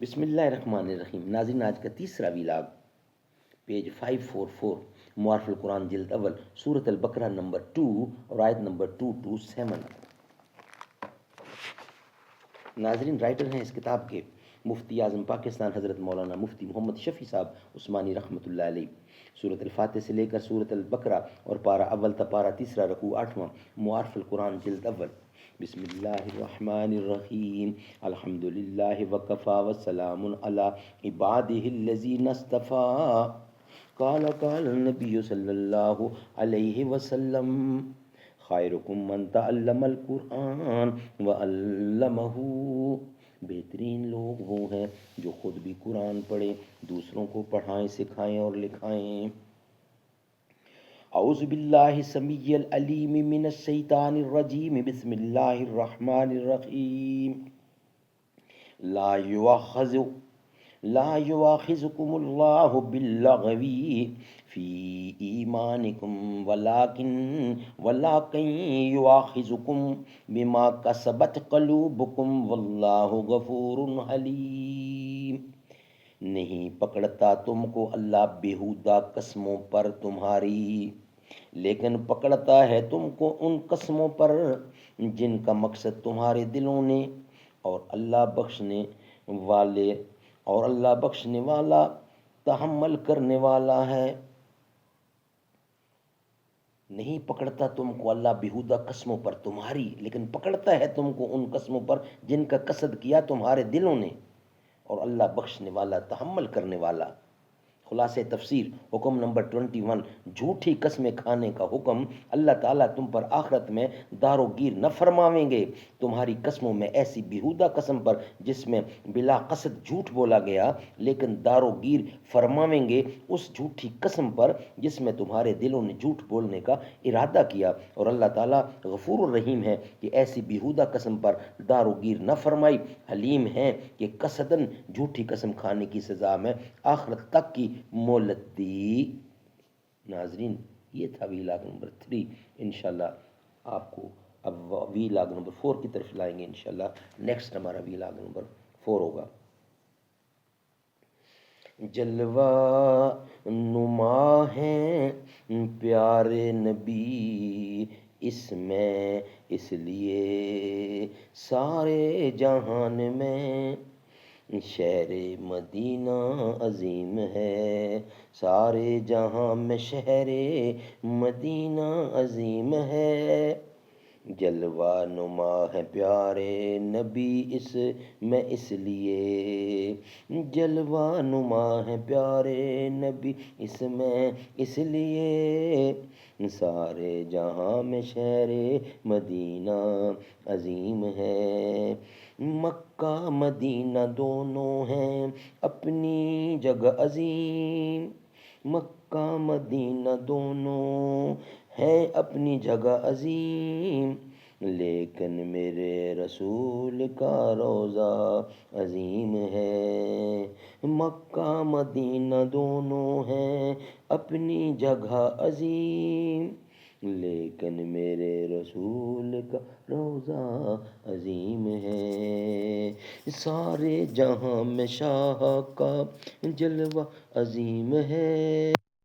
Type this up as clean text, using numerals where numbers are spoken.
بسم اللہ الرحمن الرحیم۔ ناظرین، آج کا تیسرا ویلاگ پیج 544 معارف القرآن جلد اول سورۃ البقرہ نمبر 2 اور آیت نمبر 227۔ ناظرین، رائٹر ہیں اس کتاب کے مفتی اعظم پاکستان حضرت مولانا مفتی محمد شفیع صاحب عثمانی رحمۃ اللہ علیہ۔ سورۃ الفاتح سے لے کر سورۃ البقرہ اور پارہ اول تا پارہ تیسرا رکوع 8واں معارف القرآن جلد اول۔ بسم اللہ الرحمن الرحیم۔ الحمد للہ وکفی وسلام علی عبادہ الذین اصطفیٰ۔ قال النبی صلی اللہ علیہ وسلم خیرکم من تعلم القرآن وعلمہ۔ بہترین لوگ وہ ہیں جو خود بھی قرآن پڑھیں، دوسروں کو پڑھائیں، سکھائیں اور لکھائیں۔ اعوذ باللہ السمیع العلیم من الشیطان الرجیم۔ بسم اللہ الرحمن الرحیم۔ لا یؤاخذکم اللہ باللغو فی ایمانکم ولکن یؤاخذکم بما کسبت قلوبکم واللہ غفور حلیم۔ نہیں پکڑتا تم کو اللہ بیہودہ قسموں پر تمہاری، لیکن پکڑتا ہے تم کو ان قسموں پر جن کا مقصد تمہارے دلوں نے، اور اللہ بخشنے والا تحمل کرنے والا ہے۔ نہیں پکڑتا تم کو اللہ بیہودہ قسموں پر تمہاری، لیکن پکڑتا ہے تم کو ان قسموں پر جن کا قصد کیا تمہارے دلوں نے، اور اللہ بخشنے والا تحمل کرنے والا۔ خلاصہ تفسیر۔ حکم نمبر 21، جھوٹی قسمیں کھانے کا حکم۔ اللہ تعالیٰ تم پر آخرت میں دار و گیر نہ فرماویں گے تمہاری قسموں میں ایسی بیہودہ قسم پر جس میں بلا قصد جھوٹ بولا گیا، لیکن دار و گیر فرماویں گے اس جھوٹی قسم پر جس میں تمہارے دلوں نے جھوٹ بولنے کا ارادہ کیا، اور اللہ تعالیٰ غفور الرحیم ہے کہ ایسی بیہودہ قسم پر دار و گیر نہ فرمائی، حلیم ہے کہ قصداً جھوٹی قسم کھانے کی سزا میں آخرت تک کی مہلت دی۔ ناظرین، یہ تھا ویلاگ نمبر 3۔ انشاءاللہ آپ کو اب ویلاگ نمبر 4 کی طرف لائیں گے۔ انشاءاللہ نیکسٹ ہمارا ویلاگ نمبر 4 ہوگا۔ جلوہ نما ہیں پیارے نبی اس میں اس لیے سارے جہان میں، شہر مدینہ عظیم ہے سارے جہاں میں، شہر مدینہ عظیم ہے۔ جلوہ نما ہے پیارے نبی اس میں اس لیے، جلوہ نما ہے پیارے نبی اس میں اس لیے، سارے جہاں میں شہر مدینہ عظیم ہے۔ مکہ مدینہ دونوں ہیں اپنی جگہ عظیم، مکہ مدینہ دونوں ہیں اپنی جگہ عظیم، لیکن میرے رسول کا روضہ عظیم ہے۔ مکہ مدینہ دونوں ہیں اپنی جگہ عظیم، لیکن میرے رسول کا روضہ عظیم ہے۔ سارے جہاں میں شاہ کا جلوہ عظیم ہے۔